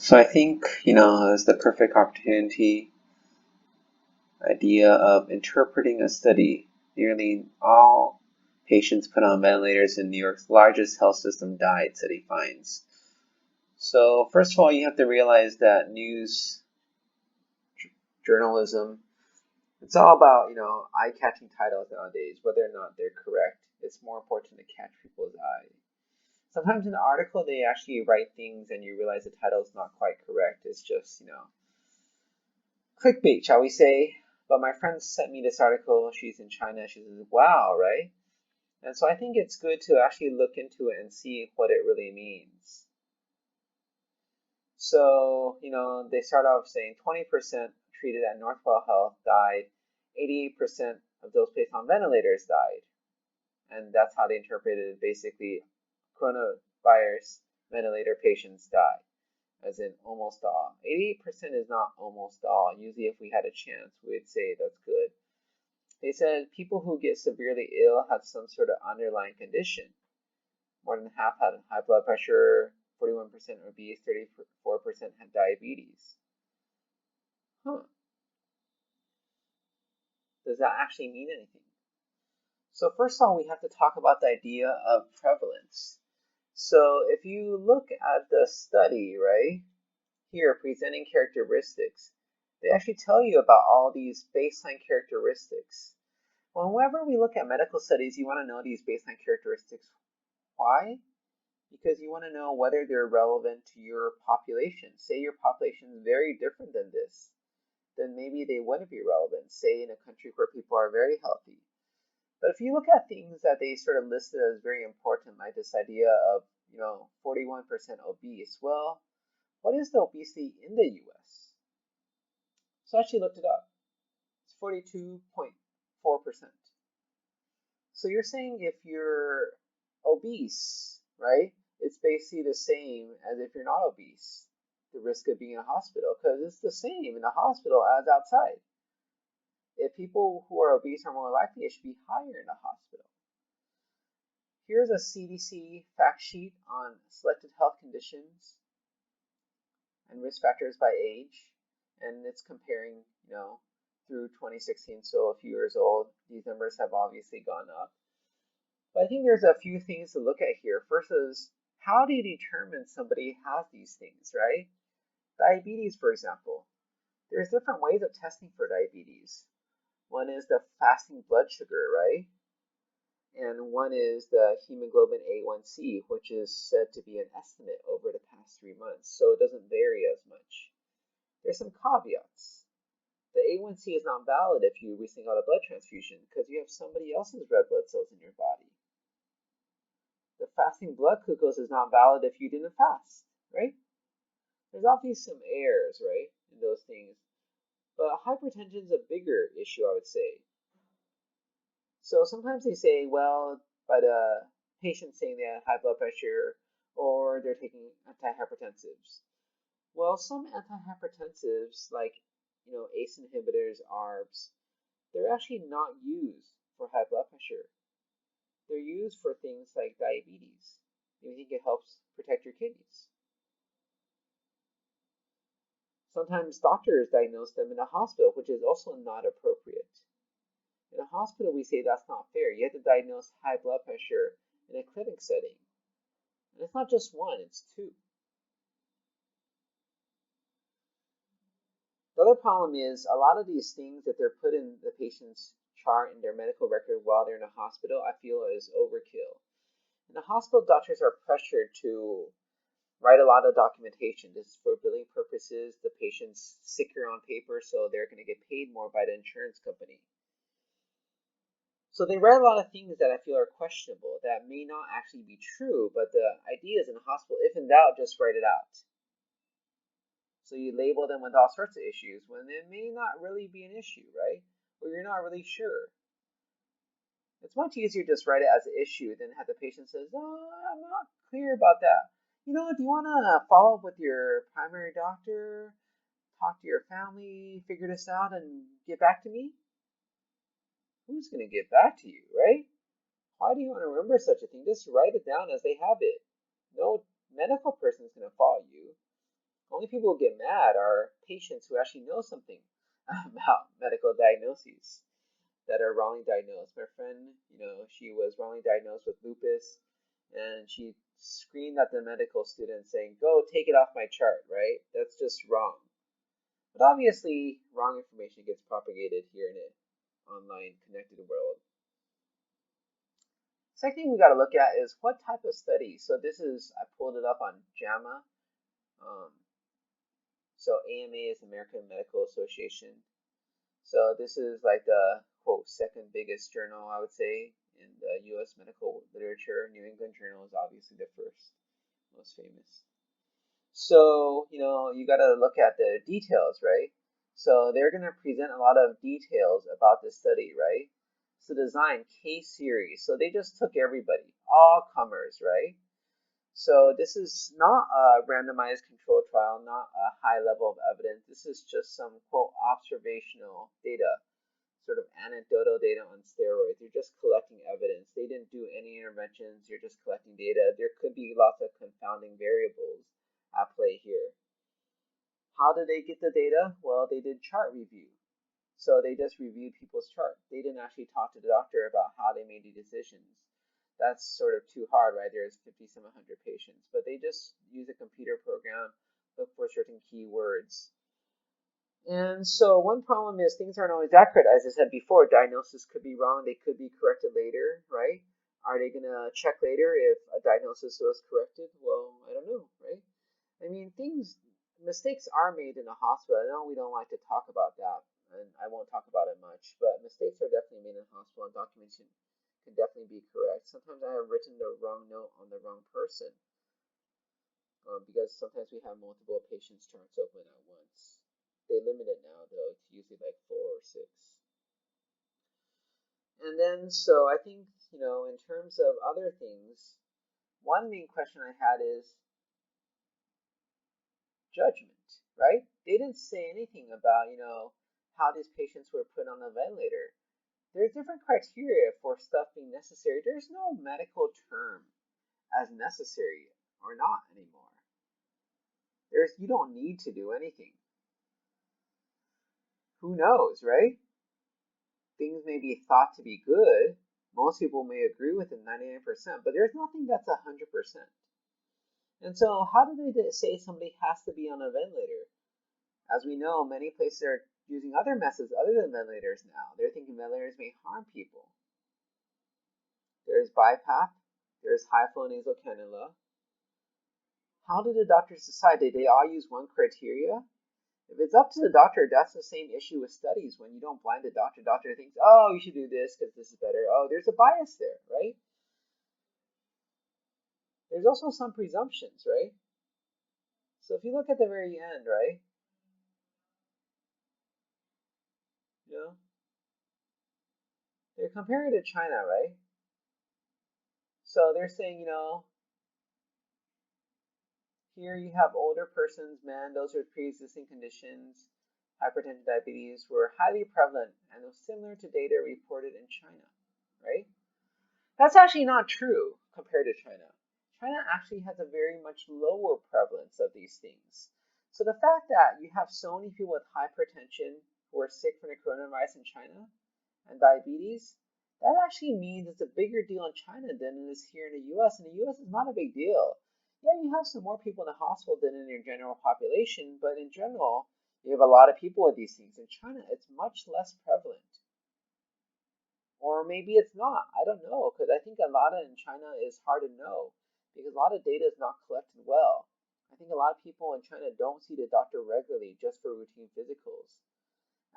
So I think, it's the perfect opportunity idea of interpreting a study. Nearly all patients put on ventilators in New York's largest health system died, study finds. So first of all, you have to realize that news journalism, it's all about, eye-catching titles nowadays, whether or not they're correct. It's more important to catch people's eye. Sometimes in the article, they actually write things and you realize the title is not quite correct. It's just, clickbait, shall we say. But my friend sent me this article. She's in China. She says, wow, right? And so I think it's good to actually look into it and see what it really means. So, they start off saying 20% treated at Northwell Health died. 88% of those placed on ventilators died. And that's how they interpreted it. Basically, coronavirus ventilator patients die, as in almost all. 88% is not almost all. Usually if we had a chance, we'd say that's good. They said people who get severely ill have some sort of underlying condition. More than half had high blood pressure, 41% obese, 34% had diabetes. Does that actually mean anything? So first of all, we have to talk about the idea of prevalence. So if you look at the study, right, here presenting characteristics, they actually tell you about all these baseline characteristics. Whenever we look at medical studies, you want to know these baseline characteristics. Why? Because you want to know whether they're relevant to your population. Say your population is very different than this, then maybe they wouldn't be relevant, say in a country where people are very healthy. But if you look at things that they sort of listed as very important, like this idea of, 41% obese, well, what is the obesity in the US? So I actually looked it up. It's 42.4%. So you're saying if you're obese, right, it's basically the same as if you're not obese, the risk of being in a hospital, because it's the same in a hospital as outside. If people who are obese are more likely, it should be higher in a hospital. Here's a CDC fact sheet on selected health conditions and risk factors by age, and it's comparing, through 2016, so a few years old. These numbers have obviously gone up. But I think there's a few things to look at here. First is, how do you determine somebody has these things, right? Diabetes, for example. There's different ways of testing for diabetes. One is the fasting blood sugar, right? And one is the hemoglobin A1C, which is said to be an estimate over the past 3 months, so it doesn't vary as much. There's some caveats. The A1C is not valid if you recently got a blood transfusion because you have somebody else's red blood cells in your body. The fasting blood glucose is not valid if you didn't fast, right? There's obviously some errors, right, in those things. But hypertension is a bigger issue, I would say. So sometimes they say, well, by the patient saying they have high blood pressure or they're taking antihypertensives. Well, some antihypertensives, like ACE inhibitors, ARBs, they're actually not used for high blood pressure. They're used for things like diabetes. You think it helps protect your kidneys. Sometimes doctors diagnose them in a hospital, which is also not appropriate. In a hospital, we say that's not fair. You have to diagnose high blood pressure in a clinic setting. And it's not just one, it's two. The other problem is a lot of these things that they're put in the patient's chart in their medical record while they're in a hospital, I feel is overkill. In the hospital, doctors are pressured to write a lot of documentation. This is for billing purposes. The patient's sicker on paper, so they're going to get paid more by the insurance company. So they write a lot of things that I feel are questionable, that may not actually be true, but the idea is in a hospital, if in doubt, just write it out. So you label them with all sorts of issues when it may not really be an issue, right? Or you're not really sure. It's much easier to just write it as an issue than have the patient says, oh, I'm not clear about that. Do you want to follow up with your primary doctor, talk to your family, figure this out, and get back to me? Who's going to get back to you, right? Why do you want to remember such a thing? Just write it down as they have it. No medical person is going to follow you. Only people who get mad are patients who actually know something about medical diagnoses that are wrongly diagnosed. My friend, she was wrongly diagnosed with lupus, and she screamed at the medical student saying, "Go take it off my chart," right? That's just wrong. But obviously, wrong information gets propagated here in an online connected world. Second thing we got to look at is what type of study. So this is, I pulled it up on JAMA. So AMA is American Medical Association. So this is like the, quote, second biggest journal, I would say, in the U.S. medical literature. New England Journal is obviously the first, most famous. So, you got to look at the details, right? So they're going to present a lot of details about this study, right? So design case series. So they just took everybody, all comers, right? So this is not a randomized control trial, not a high level of evidence. This is just some, quote, observational data, sort of anecdotal data on steroids. You're just collecting evidence. They didn't do any interventions. You're just collecting data. There could be lots of confounding variables at play here. How did they get the data? Well, they did chart review. So they just reviewed people's chart. They didn't actually talk to the doctor about how they made the decisions. That's sort of too hard, right? There's 5,700 patients, but they just use a computer program, look for certain keywords. And so one problem is things aren't always accurate. As I said before, diagnosis could be wrong. They could be corrected later, right? Are they going to check later if a diagnosis was corrected? Well, I don't know, right? I mean, mistakes are made in a hospital. I know we don't like to talk about that, and I won't talk about it much, but mistakes are definitely made in a hospital, and documentation can definitely be correct. Sometimes I have written the wrong note on the wrong person, because sometimes we have multiple patients' charts open at once. They limit it now, though. It's usually like 4 or 6. And then, so I think, in terms of other things, one main question I had is judgment, right? They didn't say anything about, how these patients were put on a ventilator. There's different criteria for stuff being necessary. There's no medical term as necessary or not anymore. You don't need to do anything. Who knows, right? Things may be thought to be good. Most people may agree with it 99%, but there's nothing that's 100%. And so how do they say somebody has to be on a ventilator? As we know, many places are using other methods other than ventilators now. They're thinking ventilators may harm people. There's BiPAP. There's high-flow nasal cannula. How did the doctors decide? Did they all use one criteria? If it's up to the doctor, that's the same issue with studies. When you don't blind the doctor, doctor thinks, oh, you should do this because this is better. Oh, there's a bias there, right? There's also some presumptions, right? So if you look at the very end, right? They're comparing it to China, right? So they're saying, here you have older persons, men, those with pre-existing conditions, hypertension, diabetes, were highly prevalent and was similar to data reported in China, right? That's actually not true compared to China. China actually has a very much lower prevalence of these things. So the fact that you have so many people with hypertension who are sick from the coronavirus in China and diabetes, that actually means it's a bigger deal in China than it is here in the US. And the US is not a big deal. Yeah, you have some more people in the hospital than in your general population, but in general, you have a lot of people with these things. In China, it's much less prevalent. Or maybe it's not. I don't know, because I think a lot of in China is hard to know, because a lot of data is not collected well. I think a lot of people in China don't see the doctor regularly just for routine physicals.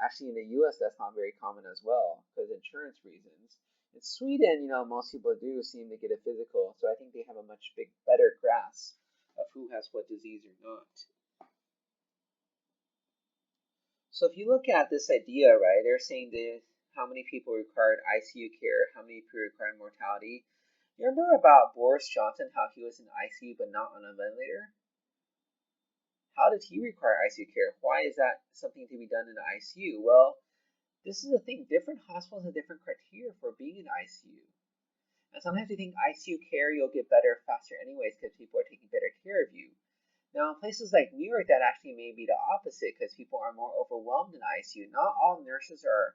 Actually, in the US, that's not very common as well, because insurance reasons. In Sweden, most people do seem to get a physical, so I think they have a much better grasp of who has what disease or not. So if you look at this idea, right, they're saying how many people required ICU care, how many people required mortality. You remember about Boris Johnson, how he was in ICU but not on a ventilator? How did he require ICU care? Why is that something to be done in the ICU? Well, this is the thing. Different hospitals have different criteria for being in ICU. And sometimes you think ICU care, you'll get better faster anyways because people are taking better care of you. Now, places like New York, that actually may be the opposite because people are more overwhelmed in ICU. Not all nurses are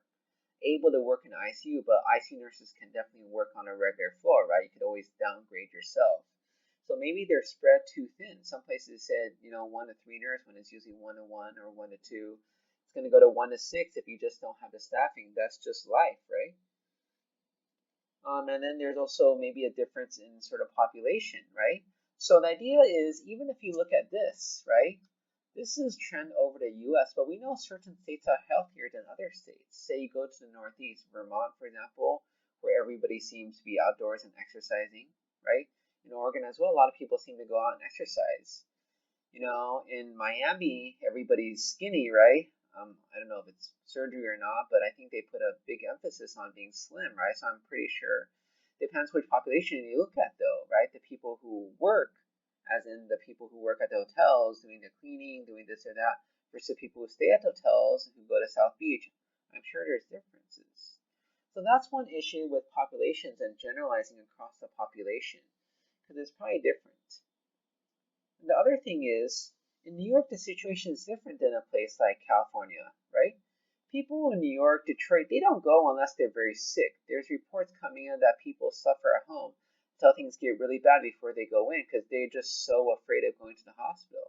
able to work in ICU, but ICU nurses can definitely work on a regular floor, right? You could always downgrade yourself. So maybe they're spread too thin. Some places said, 1 to 3 nurse when it's usually 1 to 1 or 1 to 2. It's going to go to 1 to 6 if you just don't have the staffing. That's just life, right? And then there's also maybe a difference in sort of population, right? So the idea is, even if you look at this, right? This is trend over the US, but we know certain states are healthier than other states. Say you go to the Northeast, Vermont, for example, where everybody seems to be outdoors and exercising, right? In Oregon as well, a lot of people seem to go out and exercise. In Miami, everybody's skinny, right? I don't know if it's surgery or not, but I think they put a big emphasis on being slim, right? So I'm pretty sure. Depends which population you look at, though, right? The people who work, as in the people who work at the hotels, doing the cleaning, doing this or that, versus the people who stay at hotels, who go to South Beach, I'm sure there's differences. So that's one issue with populations and generalizing across the population, because it's probably different. And the other thing is, in New York, the situation is different than a place like California, right? People in New York, Detroit, they don't go unless they're very sick. There's reports coming in that people suffer at home until things get really bad before they go in because they're just so afraid of going to the hospital.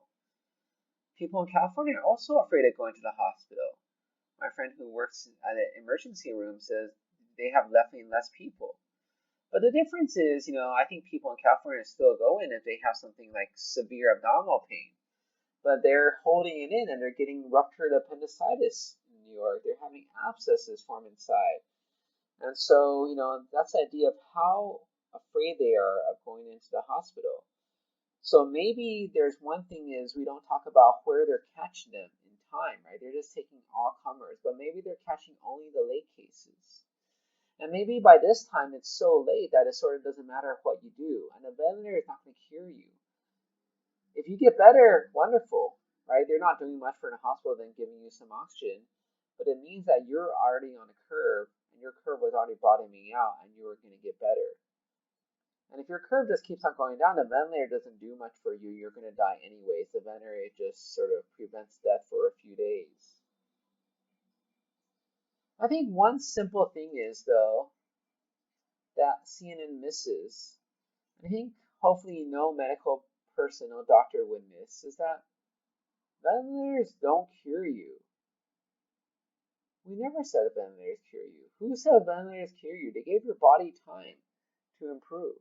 People in California are also afraid of going to the hospital. My friend who works at an emergency room says they have definitely less people. But the difference is, I think people in California still go in if they have something like severe abdominal pain. But they're holding it in and they're getting ruptured appendicitis in New York. They're having abscesses form inside. And so, that's the idea of how afraid they are of going into the hospital. So maybe there's one thing is we don't talk about where they're catching them in time, right? They're just taking all comers, but maybe they're catching only the late cases. And maybe by this time it's so late that it sort of doesn't matter what you do. And a ventilator is not going to cure you. If you get better, wonderful, right? They're not doing much for the hospital than giving you some oxygen, but it means that you're already on a curve, and your curve was already bottoming out, and you were going to get better. And if your curve just keeps on going down, the ventilator doesn't do much for you. You're going to die anyways. The ventilator just sort of prevents death for a few days. I think one simple thing is, though, that CNN misses, I think hopefully no medical person, no doctor would miss, is that ventilators don't cure you. We never said ventilators cure you. Who said ventilators cure you? They gave your body time to improve.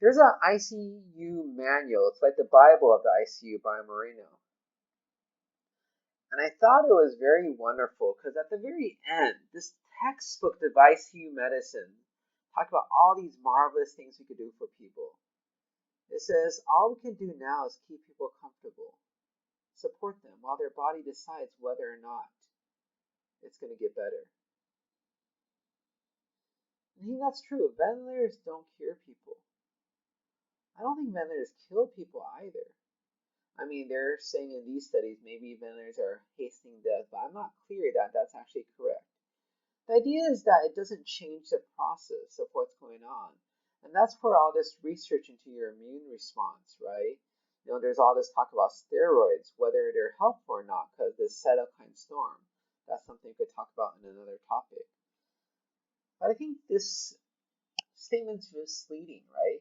There's an ICU manual. It's like the Bible of the ICU by Moreno. And I thought it was very wonderful because at the very end, this textbook of ICU medicine talked about all these marvelous things we could do for people. It says, all we can do now is keep people comfortable, support them while their body decides whether or not it's going to get better. And I think that's true. Ventilators don't cure people. I don't think ventilators kill people either. I mean, they're saying in these studies maybe ventilators are hastening death, but I'm not clear that that's actually correct. The idea is that it doesn't change the process of what's going on. And that's where all this research into your immune response, right? There's all this talk about steroids, whether they're helpful or not, because this cytokine storm. That's something we could talk about in another topic. But I think this statement's misleading, right?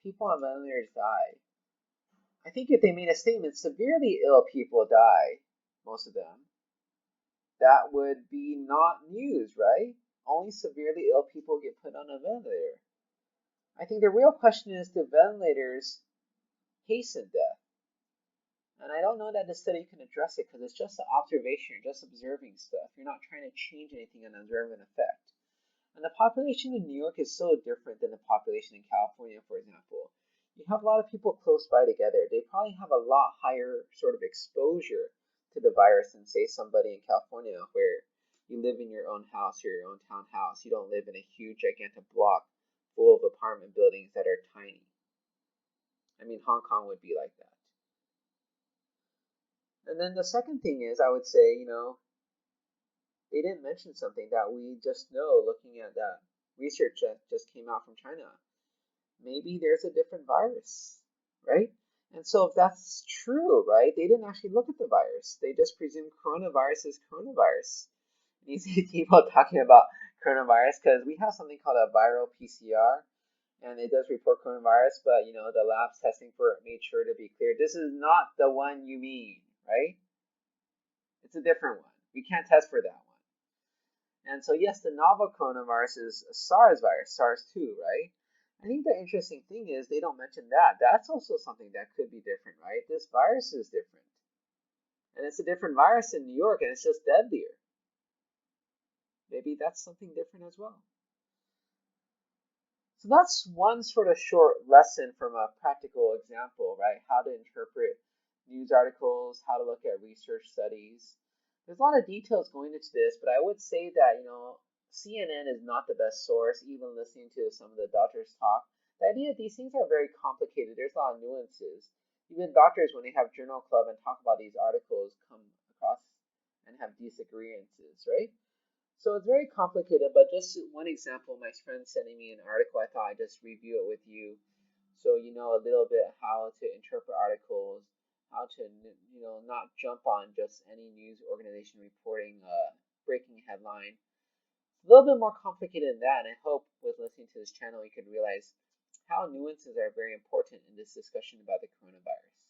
People on ventilators die. I think if they made a statement, severely ill people die, most of them, that would be not news, right? Only severely ill people get put on a ventilator. I think the real question is, do ventilators hasten death? And I don't know that the study can address it because it's just an observation. You're just observing stuff. You're not trying to change anything and observe an effect. And the population in New York is so different than the population in California, for example. You have a lot of people close by together. They probably have a lot higher sort of exposure to the virus than, say, somebody in California where you live in your own house or your own townhouse. You don't live in a huge, gigantic block full of apartment buildings that are tiny. I mean, Hong Kong would be like that. And then the second thing is, I would say, they didn't mention something that we just know looking at that research that just came out from China. Maybe there's a different virus, right? And so if that's true, right, they didn't actually look at the virus. They just presumed coronavirus is coronavirus. And you see people talking about coronavirus because we have something called a viral PCR, and it does report coronavirus, but the lab's testing for it made sure to be clear. This is not the one you mean, right? It's a different one. We can't test for that one. And so yes, the novel coronavirus is a SARS virus, SARS-2, right? I think the interesting thing is they don't mention that. That's also something that could be different, right? This virus is different. And it's a different virus in New York, and it's just deadlier. Maybe that's something different as well. So that's one sort of short lesson from a practical example, right? How to interpret news articles, how to look at research studies. There's a lot of details going into this, but I would say that, CNN is not the best source, even listening to some of the doctors talk. The idea that these things are very complicated, there's a lot of nuances. Even doctors, when they have journal club and talk about these articles, come across and have disagreements, right? So it's very complicated, but just one example, my friend sending me an article, I thought I'd just review it with you so you know a little bit how to interpret articles, how to not jump on just any news organization reporting a breaking headline. It's a little bit more complicated than that, and I hope with listening to this channel you can realize how nuances are very important in this discussion about the coronavirus.